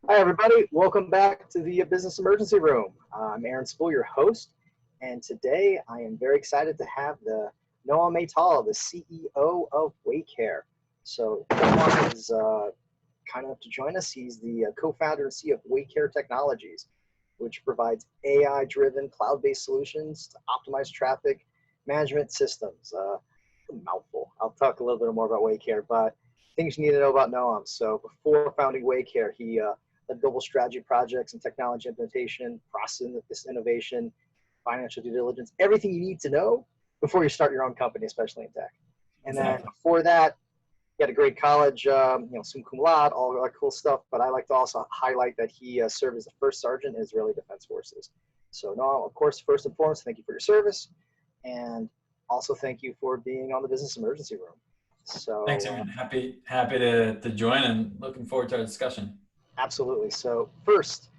Hi, everybody. Welcome back to the Business Emergency Room. I'm Aaron Spool, your host, and today I am very excited to have the Noam Maital, the CEO of Waycare. So Noam is kind enough to join us. He's the co-founder and CEO of Waycare Technologies, which provides AI-driven cloud-based solutions to optimize traffic management systems. A mouthful. I'll talk a little bit more about Waycare, but things you need to know about Noam. So before founding Waycare, he led global strategy projects and technology implementation, process innovation, financial due diligence, everything you need to know before you start your own company, especially in tech. And then before that, he had a great college, summa cum laude, all that cool stuff. But I like to also highlight that he served as the first sergeant in Israeli Defense Forces. So Noam, of course, first and foremost, thank you for your service. And also thank you for being on the Business Emergency Room. So thanks, Aaron. Happy to join and looking forward to our discussion. Absolutely. So first,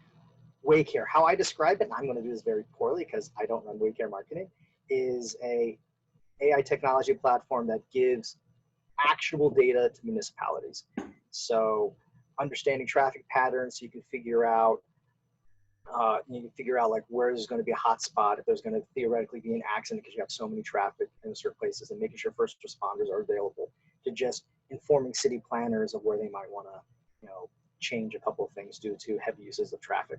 Waycare, how I describe it, and I'm going to do this very poorly because I don't run Waycare marketing, is a AI technology platform that gives actionable data to municipalities. So understanding traffic patterns, so you can figure out like where there's going to be a hot spot, if there's going to theoretically be an accident because you have so many traffic in certain places, and making sure first responders are available, to just informing city planners of where they might want to, change a couple of things due to heavy uses of traffic.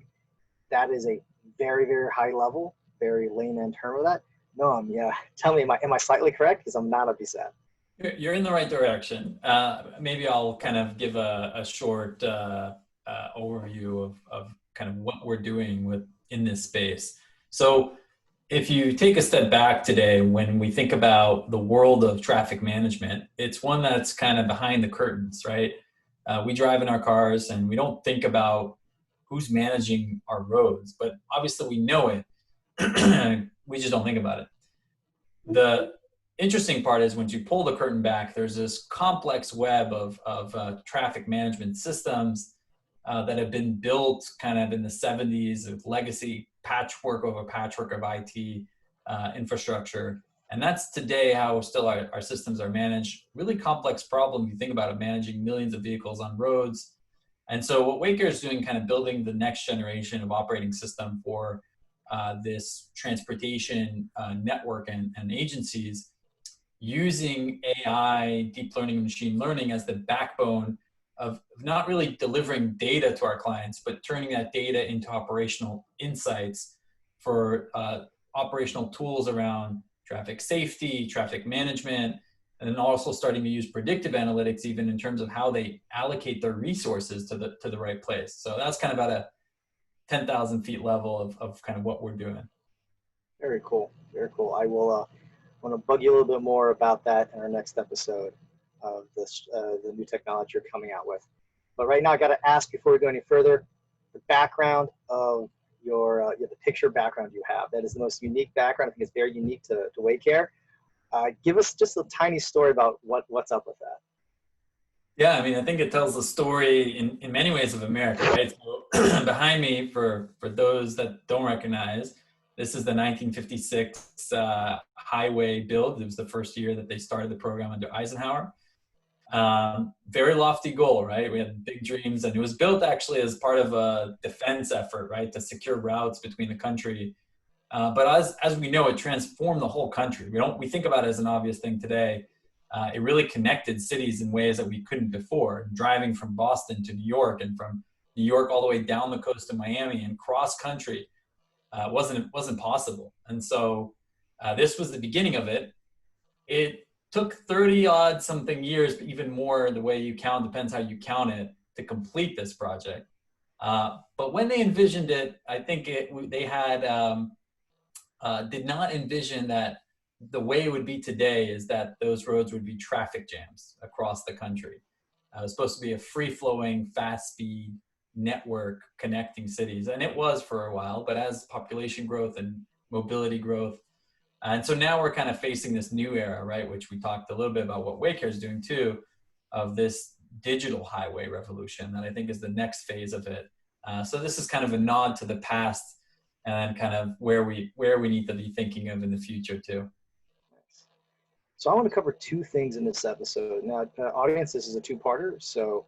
That is a very, very high level, very layman term of that. No, tell me, am I slightly correct? Because I'm not up to that. You're in the right direction. Maybe I'll kind of give a short overview of kind of what we're doing in this space. So if you take a step back today, when we think about the world of traffic management, it's one that's kind of behind the curtains, right? We drive in our cars and we don't think about who's managing our roads, but obviously we know it. We just don't think about it. The interesting part is once you pull the curtain back, there's this complex web of traffic management systems that have been built kind of in the 70s of legacy patchwork over patchwork of IT infrastructure. And that's today how still our systems are managed. Really complex problem if you think about it, managing millions of vehicles on roads. And so what Waycare is doing, kind of building the next generation of operating system for this transportation network and agencies, using AI, deep learning, and machine learning as the backbone of not really delivering data to our clients, but turning that data into operational insights for operational tools around traffic safety, traffic management, and then also starting to use predictive analytics even in terms of how they allocate their resources to the right place. So that's kind of at a 10,000 feet level of kind of what we're doing. Very cool. Very cool. I will want to bug you a little bit more about that in our next episode of this, the new technology you're coming out with. But right now, I got to ask before we go any further, the background of the picture background you have. That is the most unique background. I think it's very unique to Waycare. Give us just a tiny story about what's up with that. Yeah, I mean, I think it tells the story in many ways of America, right? So behind me, for those that don't recognize, this is the 1956 highway build. It was the first year that they started the program under Eisenhower. Very lofty goal, right? We had big dreams, and it was built actually as part of a defense effort, right, to secure routes between the country. But as we know, it transformed the whole country. We think about it as an obvious thing today. It really connected cities in ways that we couldn't before. Driving from Boston to New York, and from New York all the way down the coast to Miami and cross country wasn't possible. And so this was the beginning of it. It took 30 odd something years, but even more the way you count, depends how you count it, to complete this project. But when they envisioned it, I think they had did not envision that the way it would be today is that those roads would be traffic jams across the country. It was supposed to be a free-flowing, fast-speed network connecting cities, and it was for a while, but as population growth and mobility growth, and so now we're kind of facing this new era, right, which we talked a little bit about what Waycare is doing too, of this digital highway revolution that I think is the next phase of it. So this is kind of a nod to the past and kind of where we need to be thinking of in the future too. So I want to cover two things in this episode. Now, audience, this is a two-parter, so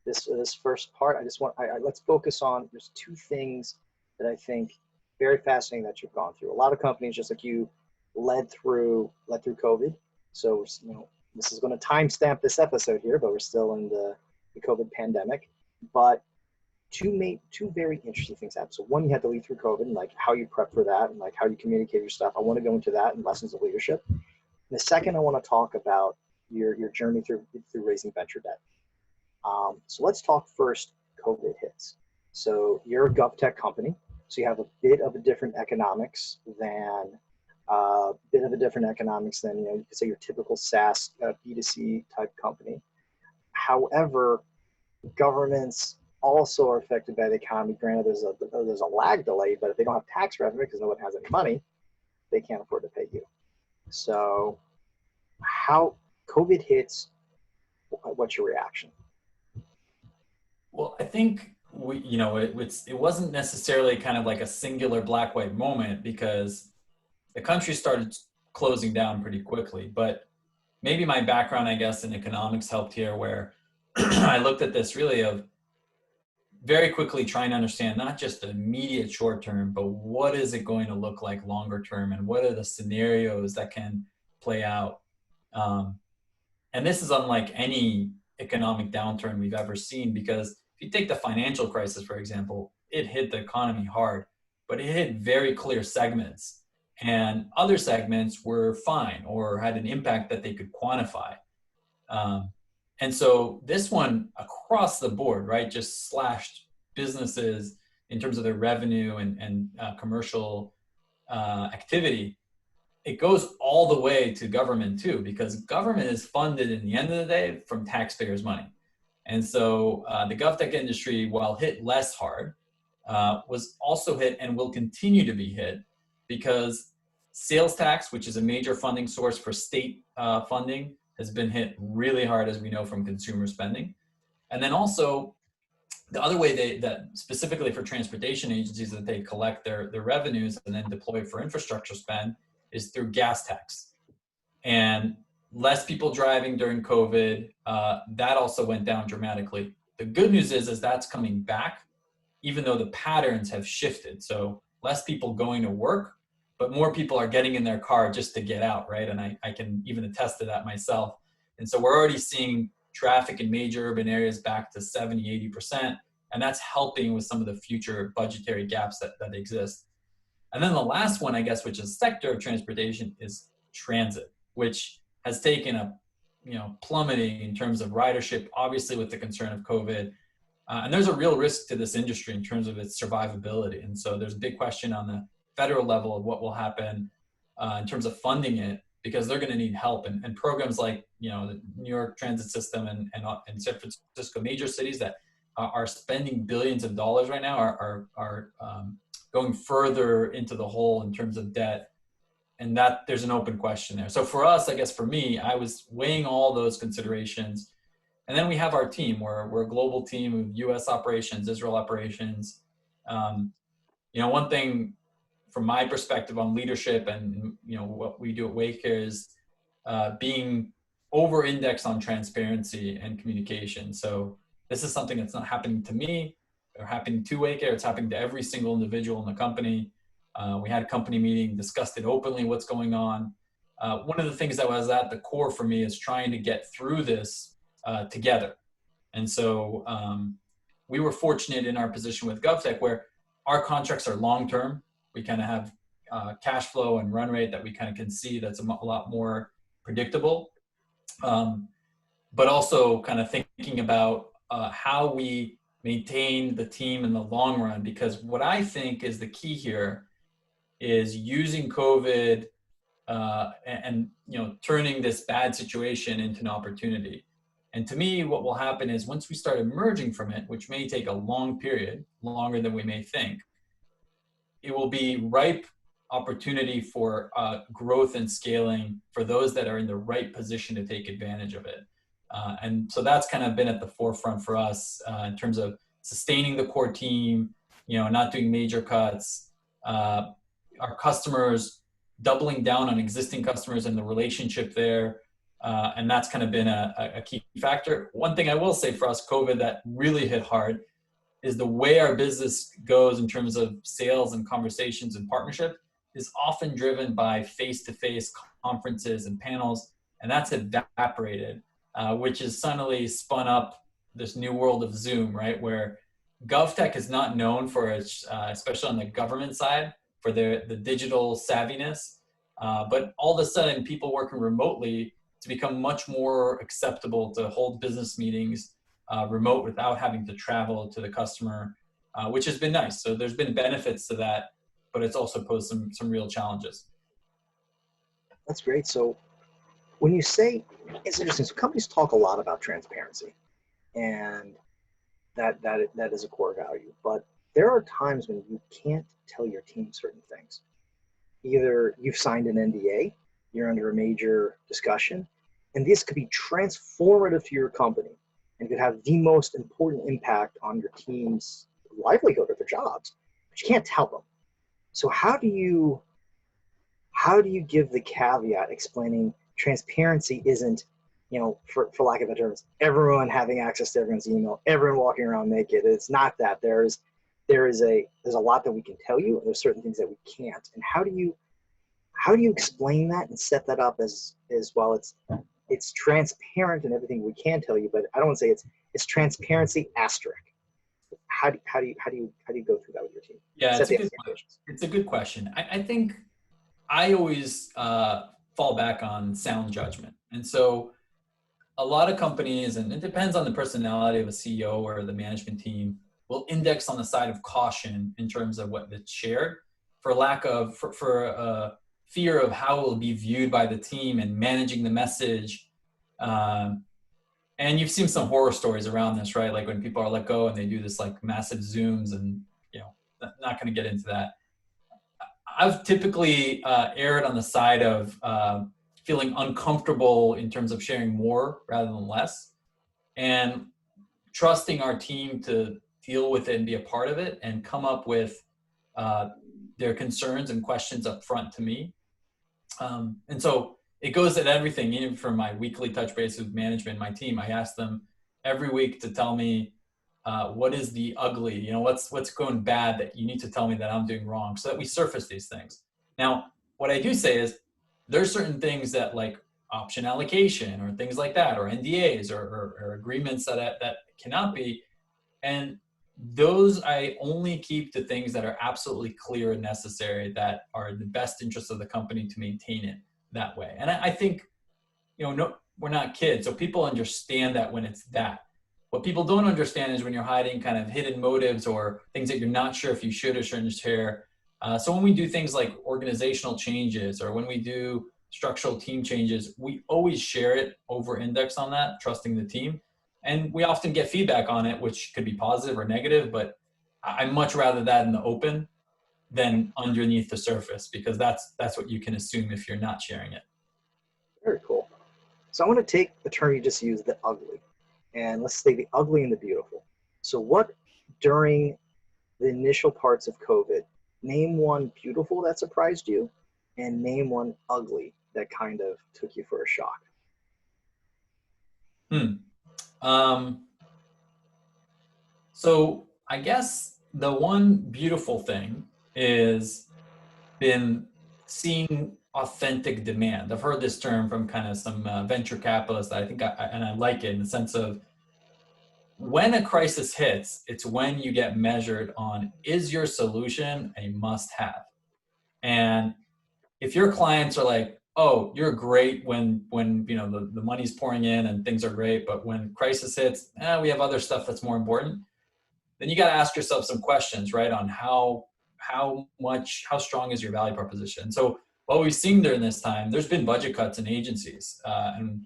this first part. Let's focus on, there's two things that I think very fascinating that you've gone through. A lot of companies, just like you, led through COVID. So, this is going to timestamp this episode here, but we're still in the COVID pandemic. But two very interesting things happened. So one, you had to lead through COVID, and like how you prep for that, and like how you communicate your stuff. I want to go into that and lessons of leadership. And the second, I want to talk about your journey through raising venture debt. So let's talk first. COVID hits. So you're a GovTech company, so you have a bit of a different economics than you could say your typical SaaS B2C type company. However, governments also are affected by the economy. Granted, there's a lag delay, but if they don't have tax revenue because no one has any money, they can't afford to pay you. So how COVID hits, what's your reaction? Well, I think it wasn't necessarily kind of like a singular black-white moment, because the country started closing down pretty quickly. But maybe my background, I guess, in economics helped here, where I looked at this really of very quickly trying to understand not just the immediate short term, but what is it going to look like longer term, and what are the scenarios that can play out. And this is unlike any economic downturn we've ever seen, because if you take the financial crisis, for example, it hit the economy hard, but it hit very clear segments, and other segments were fine or had an impact that they could quantify. And so this one across the board, right, just slashed businesses in terms of their revenue and commercial activity. It goes all the way to government too, because government is funded in the end of the day from taxpayers' money. And so the GovTech industry, while hit less hard, was also hit and will continue to be hit, because sales tax, which is a major funding source for state funding, has been hit really hard, as we know from consumer spending. And then also the other way that specifically for transportation agencies that they collect their revenues and then deploy for infrastructure spend is through gas tax. And less people driving during COVID, that also went down dramatically. The good news is that's coming back, even though the patterns have shifted. So less people going to work, but more people are getting in their car just to get out, right? And I can even attest to that myself. And so we're already seeing traffic in major urban areas back to 70, 80%. And that's helping with some of the future budgetary gaps that exist. And then the last one, I guess, which is sector of transportation, is transit, which has taken a plummeting in terms of ridership, obviously with the concern of COVID. And there's a real risk to this industry in terms of its survivability. And so there's a big question on the federal level of what will happen in terms of funding it, because they're going to need help. And programs like the New York transit system and San Francisco, major cities that are spending billions of dollars right now, are going further into the hole in terms of debt. And that there's an open question there. So for us, I guess for me, I was weighing all those considerations. And then we have our team. We're a global team of US operations, Israel operations. One thing from my perspective on leadership and what we do at Waycare is being over-indexed on transparency and communication. So this is something that's not happening to me or happening to Waycare. It's happening to every single individual in the company. We had a company meeting, discussed it openly, what's going on. One of the things that was at the core for me is trying to get through this together. And so we were fortunate in our position with GovTech, where our contracts are long-term. We kind of have cash flow and run rate that we kind of can see that's a lot more predictable. But also kind of thinking about how we maintain the team in the long run, because what I think is the key here is using COVID and turning this bad situation into an opportunity. And to me, what will happen is once we start emerging from it, which may take a long period, longer than we may think, it will be ripe opportunity for growth and scaling for those that are in the right position to take advantage of it. And so that's kind of been at the forefront for us in terms of sustaining the core team, not doing major cuts, our customers, doubling down on existing customers and the relationship there, And that's kind of been a key factor. One thing I will say for us, COVID, that really hit hard is the way our business goes in terms of sales and conversations and partnership is often driven by face-to-face conferences and panels, and that's evaporated, which has suddenly spun up this new world of Zoom, right? Where GovTech is not known for its, especially on the government side, for the digital savviness, but all of a sudden people working remotely, to become much more acceptable to hold business meetings remote without having to travel to the customer, which has been nice. So there's been benefits to that, but it's also posed some real challenges. That's great. So when you say, it's interesting, so companies talk a lot about transparency, and that is a core value. But there are times when you can't tell your team certain things. Either you've signed an NDA, you're under a major discussion, and this could be transformative to your company and could have the most important impact on your team's livelihood or their jobs, but you can't tell them. So how do you give the caveat explaining transparency isn't, for lack of better terms, everyone having access to everyone's email, everyone walking around naked? It's not that. There's a lot that we can tell you, and there's certain things that we can't. And how do you explain that and set that up as well? It's transparent in everything we can tell you, but I don't want to say it's transparency asterisk. How do you go through that with your team? Yeah, it's a good question. I think I always fall back on sound judgment. And so a lot of companies, and it depends on the personality of a CEO or the management team, will index on the side of caution in terms of what is shared for fear of how it will be viewed by the team and managing the message. And you've seen some horror stories around this, right? Like when people are let go and they do this like massive Zooms, and not going to get into that. I've typically erred on the side of feeling uncomfortable in terms of sharing more rather than less, and trusting our team to deal with it and be a part of it and come up with their concerns and questions up front to me. And so it goes at everything, even from my weekly touch base with management, my team. I ask them every week to tell me what is the ugly, what's going bad that you need to tell me that I'm doing wrong, so that we surface these things. Now, what I do say is there's certain things that, like option allocation or things like that, or NDAs or agreements that cannot be. And those I only keep to things that are absolutely clear and necessary, that are in the best interest of the company to maintain it that way. And I think, no, we're not kids, so people understand that when it's that. What people don't understand is when you're hiding kind of hidden motives or things that you're not sure if you should or shouldn't share. So when we do things like organizational changes, or when we do structural team changes, we always share it, over index on that, trusting the team. And we often get feedback on it, which could be positive or negative, but I much rather that in the open than underneath the surface, because that's what you can assume if you're not sharing it. Very cool. So I want to take the term you just used, the ugly, and let's say the ugly and the beautiful. So what, during the initial parts of COVID, name one beautiful that surprised you, and name one ugly that kind of took you for a shock. So I guess the one beautiful thing is been seeing authentic demand. I've heard this term from kind of some venture capitalists that I think I like it, in the sense of, when a crisis hits, it's when you get measured on, is your solution a must-have? And if your clients are like, oh, you're great when the money's pouring in and things are great, but when crisis hits, we have other stuff that's more important, then you got to ask yourself some questions, right, on how strong is your value proposition. So what we've seen during this time, there's been budget cuts in agencies, and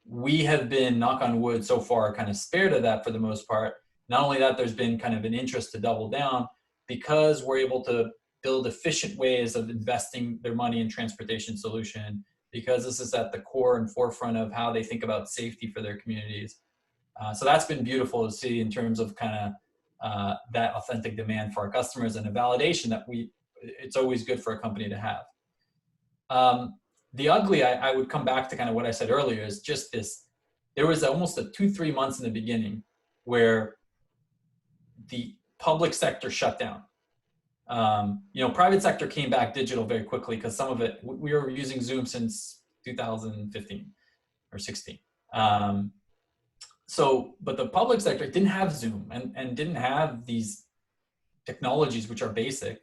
we have been, knock on wood, so far kind of spared of that for the most part. Not only that, there's been kind of an interest to double down, because we're able to build efficient ways of investing their money in transportation solution, because this is at the core and forefront of how they think about safety for their communities. So that's been beautiful to see, in terms of kind of that authentic demand for our customers, and a validation that it's always good for a company to have. The ugly, I would come back to kind of what I said earlier, is just this, there was almost a 2-3 months in the beginning where the public sector shut down. Private sector came back digital very quickly because some of it, we were using Zoom since 2015 or 16. But the public sector didn't have Zoom and didn't have these technologies, which are basic.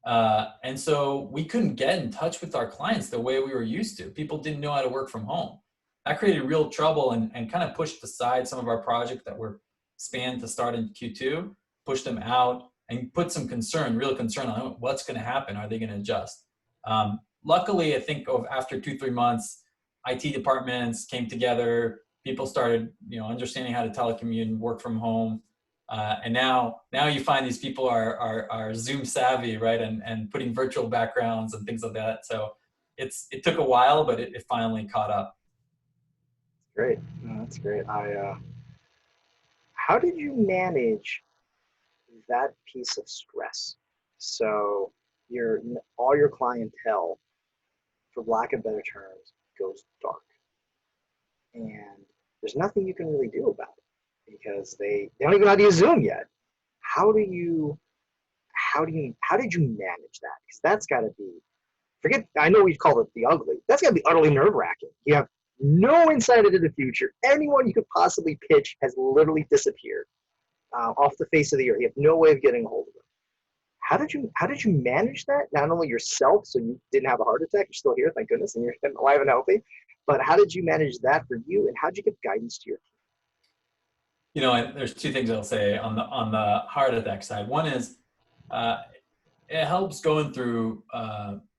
And so we couldn't get in touch with our clients the way we were used to. People didn't know how to work from home. That created real trouble and kind of pushed aside some of our projects that were spanned to start in Q2, pushed them out and put some real concern on what's going to happen. Are they going to adjust? Luckily, I think after 2-3 months, IT departments came together. People started, understanding how to telecommute and work from home. And now you find these people are Zoom savvy, right? And putting virtual backgrounds and things like that. So it took a while, but it finally caught up. Great. No, that's great. How did you manage that piece of stress? So all your clientele, for lack of better terms, goes dark. And there's nothing you can really do about it because they don't even know how to use Zoom yet. How did you manage that? Because that's got to be, I know we call it the ugly. That's got to be utterly nerve-wracking. You have no insight into the future. Anyone you could possibly pitch has literally disappeared off the face of the earth. You have no way of getting a hold of them. How did you manage that? Not only yourself, so you didn't have a heart attack, you're still here, thank goodness, and you're alive and healthy. But how did you manage that for you, and how did you give guidance to your team? There's two things I'll say on the heart attack side. One is it helps going through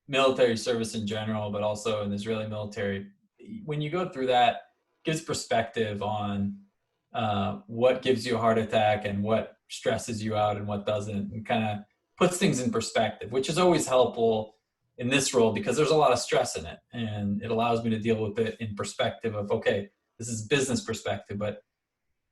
military service in general, but also in the Israeli military. When you go through that, it gives perspective on what gives you a heart attack and what stresses you out and what doesn't, and kind of puts things in perspective, which is always helpful in this role because there's a lot of stress in it, and it allows me to deal with it in perspective of, okay, this is business perspective, but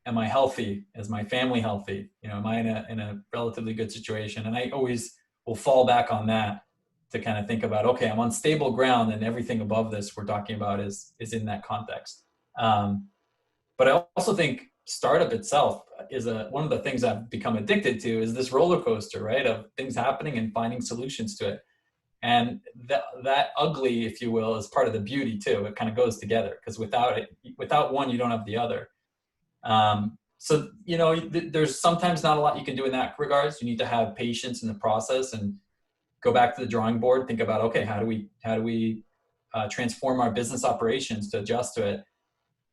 am I healthy? Is my family healthy? Am I in a relatively good situation? And I always will fall back on that to kind of think about, okay, I'm on stable ground, and everything above this we're talking about is in that context. But I also think startup itself is one of the things I've become addicted to is this roller coaster, right? Of things happening and finding solutions to it. And that ugly, if you will, is part of the beauty too. It kind of goes together because without one, you don't have the other. So, there's sometimes not a lot you can do in that regards. You need to have patience in the process and go back to the drawing board, think about, okay, how do we transform our business operations to adjust to it?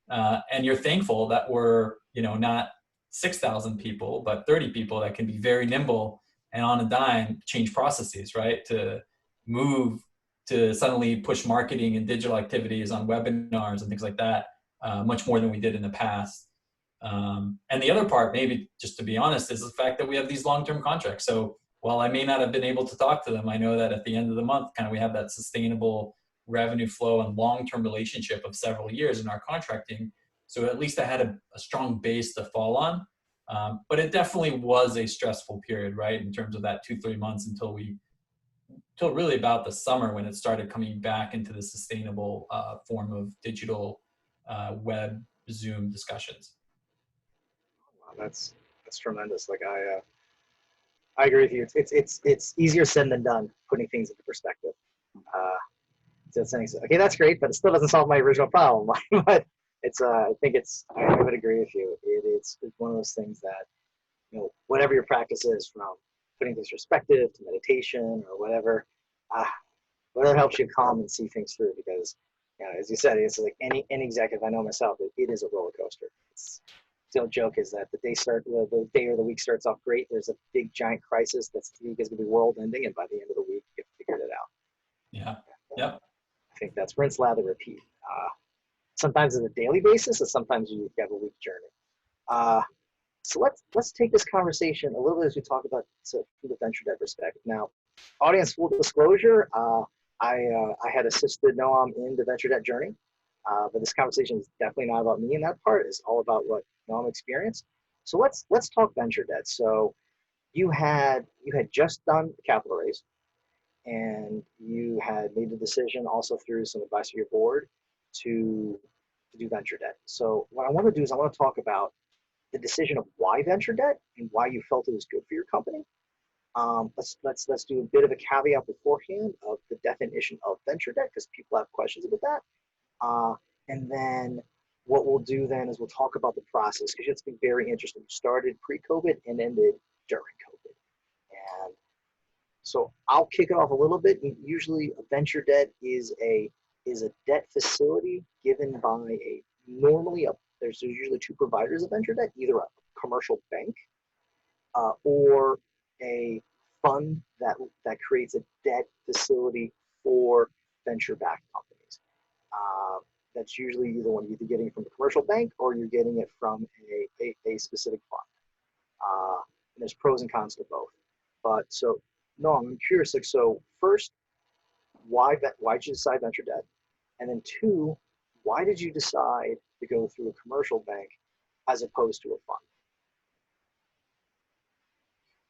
And you're thankful that we're, not 6,000 people, but 30 people that can be very nimble and on a dime change processes, right? To move to suddenly push marketing and digital activities on webinars and things like that, much more than we did in the past. And the other part, maybe just to be honest, is the fact that we have these long-term contracts. So while I may not have been able to talk to them, I know that at the end of the month, kind of we have that sustainable revenue flow and long-term relationship of several years in our contracting. So at least I had a strong base to fall on. But it definitely was a stressful period, right? In terms of that 2-3 months until really about the summer when it started coming back into the sustainable form of digital web Zoom discussions. Wow, that's tremendous. Like I agree with you. It's easier said than done putting things into perspective. So saying, okay, that's great, but it still doesn't solve my original problem. But I would agree with you. It's one of those things that, whatever your practice is, from putting things in perspective to meditation or whatever helps you calm and see things through. Because, as you said, it's like any executive I know myself, it is a roller coaster. The joke is that the day or the week starts off great. There's a big giant crisis that's going to be world ending, and by the end of the week, you've figured it out. Yeah. Yep. I think that's rinse, lather, repeat. Sometimes on a daily basis, and sometimes you have a week journey. So let's take this conversation a little bit as we talk about from the venture debt perspective. Now, audience full disclosure, I had assisted Noam in the venture debt journey, but this conversation is definitely not about me in that part. It's all about what Noam experienced. So let's talk venture debt. So you had just done the capital raise, and you had made the decision also through some advice of your board to, to do venture debt. So what I want to do is I want to talk about the decision of why venture debt and why you felt it was good for your company. Let's do a bit of a caveat beforehand of the definition of venture debt because people have questions about that. And then what we'll do then is we'll talk about the process because it's been very interesting. You started pre-COVID and ended during COVID. And so I'll kick it off a little bit. Usually a venture debt is a debt facility given by there's usually two providers of venture debt, either a commercial bank or a fund that creates a debt facility for venture-backed companies. Uh, that's usually either one you're either getting it from a commercial bank or you're getting it from a specific fund. And there's pros and cons to both. But so, no, I'm curious. Like, so first, why did you decide venture debt? And then two, why did you decide to go through a commercial bank as opposed to a fund?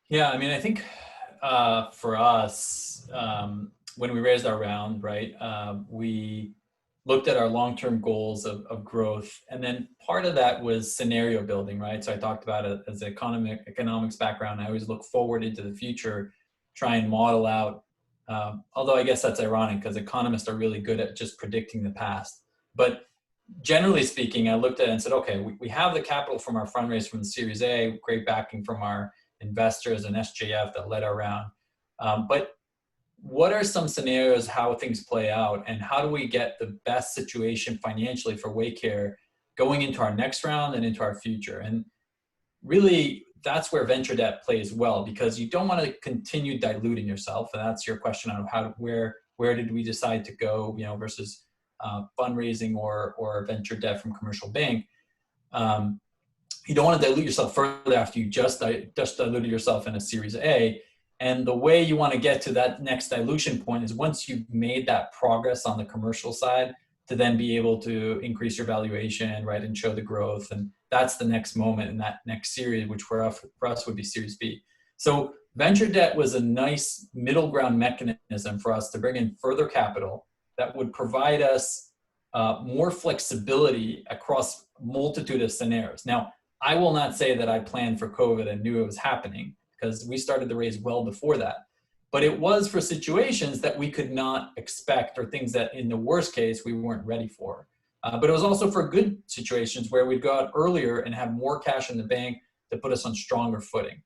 Yeah, I mean, I think for us, when we raised our round, right, we looked at our long-term goals of growth, and then part of that was scenario building, right? So I talked about it as an economics background. I always look forward into the future, try and model out. Although I guess that's ironic because economists are really good at just predicting the past. But generally speaking, I looked at it and said, okay, we have the capital from our fundraise from the Series A, great backing from our investors and SJF that led our round. But what are some scenarios how things play out and how do we get the best situation financially for Waycare going into our next round and into our future? And really, that's where venture debt plays well because you don't want to continue diluting yourself. And that's your question on where did we decide to go, versus fundraising or venture debt from commercial bank. You don't want to dilute yourself further after you just diluted yourself in a Series A. And the way you want to get to that next dilution point is once you've made that progress on the commercial side to then be able to increase your valuation, right, and show the growth. And that's the next moment in that next series, which for us would be Series B. So venture debt was a nice middle ground mechanism for us to bring in further capital that would provide us more flexibility across a multitude of scenarios. Now, I will not say that I planned for COVID and knew it was happening because we started the raise well before that. But it was for situations that we could not expect or things that in the worst case we weren't ready for. But it was also for good situations where we'd go out earlier and have more cash in the bank to put us on stronger footing.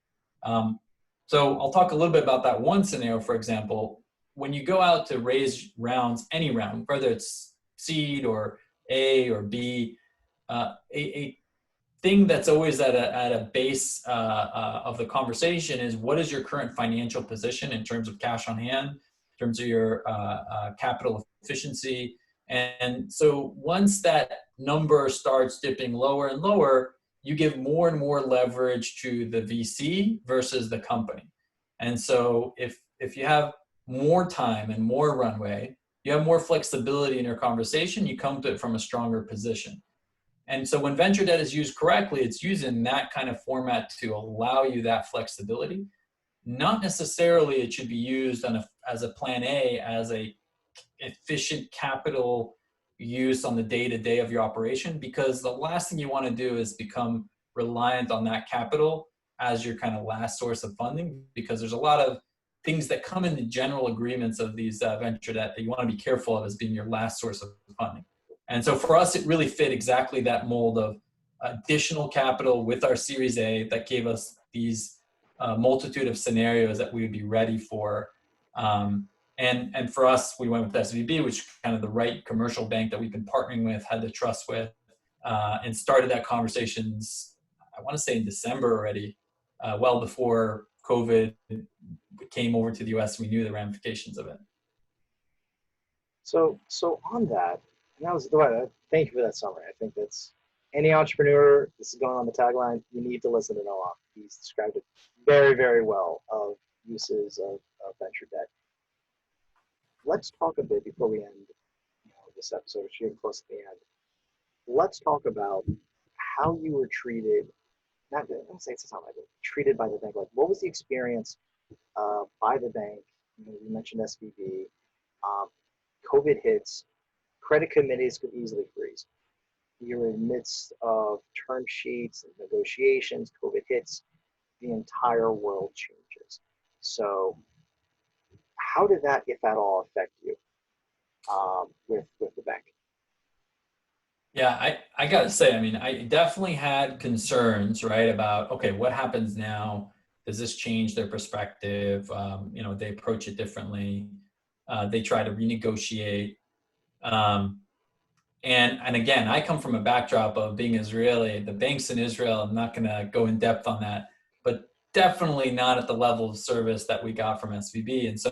So I'll talk a little bit about that one scenario, for example. When you go out to raise rounds, any round, whether it's seed or A or B, a thing that's always at a base of the conversation is what is your current financial position in terms of cash on hand, in terms of your capital efficiency. And so once that number starts dipping lower and lower, you give more and more leverage to the VC versus the company. And so if you have more time and more runway, you have more flexibility in your conversation, you come to it from a stronger position. And so when venture debt is used correctly, it's used in that kind of format to allow you that flexibility. Not necessarily it should be used as a plan A, as a efficient capital use on the day-to-day of your operation, because the last thing you want to do is become reliant on that capital as your kind of last source of funding, because there's a lot of things that come in the general agreements of these venture debt that you want to be careful of as being your last source of funding. And so for us, it really fit exactly that mold of additional capital with our Series A that gave us these multitude of scenarios that we would be ready for. And for us, we went with SVB, which is kind of the right commercial bank that we've been partnering with, had the trust with, and started that conversations, I want to say in December already, well before COVID came over to the US. We knew the ramifications of it. So on that, and that was the way. Thank you for that summary. I think that's any entrepreneur. This is going on the tagline. You need to listen to Noam. He's described it very, very well of uses of venture debt. Let's talk a bit before we end this episode. We're getting close to the end. Let's talk about how you were treated. Not I don't say it's not like treated by the bank. Like, what was the experience by the bank You mentioned SVB. Um, COVID hits, credit committees could easily freeze. You're in the midst of term sheets and negotiations, COVID hits, the entire world changes. So how did that, if at all, affect you with the bank? Yeah, I gotta say, I mean, I definitely had concerns, right, about, okay, what happens now? Does this change their perspective? They approach it differently. They try to renegotiate. Um, and again, I come from a backdrop of being Israeli. The banks in Israel, I'm not gonna go in depth on that, but definitely not at the level of service that we got from SVB. And so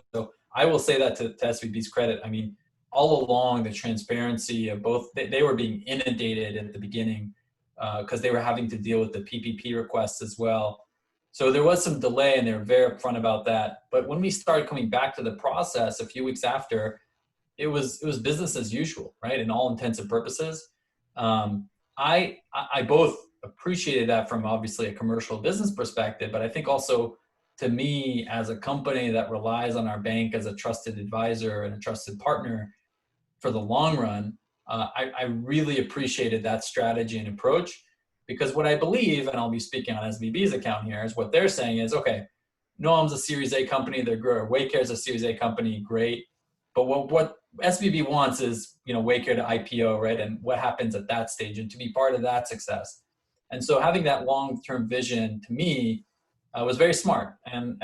I will say that to SVB's credit. I mean, all along the transparency of both, they were being inundated at the beginning because they were having to deal with the PPP requests as well. So there was some delay, and they were very upfront about that. But when we started coming back to the process a few weeks after, it was business as usual, right? In all intents and purposes. Um, I both appreciated that from obviously a commercial business perspective, but I think also to me as a company that relies on our bank as a trusted advisor and a trusted partner for the long run, I really appreciated that strategy and approach, because what I believe, and I'll be speaking on SVB's account here, is what they're saying is, okay, Noam's a Series A company, they're growing. Waycare's a Series A company, great. But what SVB wants is, Waycare to IPO, right? And what happens at that stage, and to be part of that success. And so having that long-term vision to me was very smart, and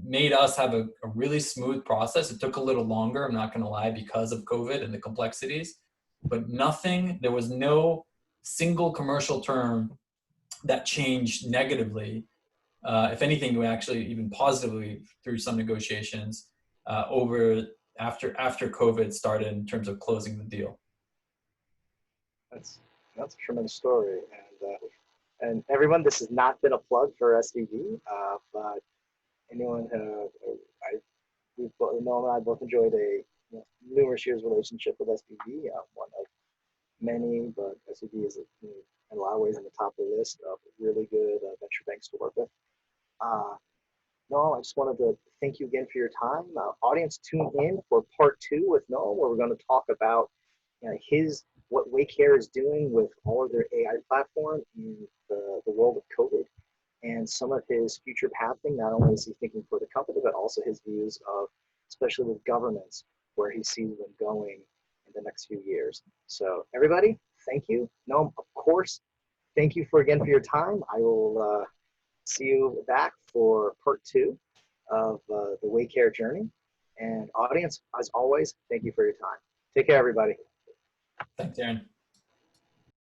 made us have a really smooth process. It took a little longer, I'm not going to lie, because of COVID and the complexities, but there was no single commercial term that changed negatively. If anything, we actually even positively through some negotiations over after COVID started in terms of closing the deal. That's that's a tremendous story, and everyone, this has not been a plug for SVB, but anyone who I we both, Noah and I both enjoyed a numerous years relationship with SVB, one of many, but SVB is in a lot of ways on the top of the list of really good venture banks to work with. Uh, Noam, I just wanted to thank you again for your time. Audience, tune in for part two with Noam, where we're going to talk about what Waycare is doing with all of their AI platform in the world of COVID, and some of his future pathing. Not only is he thinking for the company, but also his views of, especially with governments, where he sees them going in the next few years. So everybody, thank you. Noam, of course, thank you again for your time. I will see you back for part two of the Waycare journey. And audience, as always, thank you for your time. Take care, everybody. Thanks, Aaron.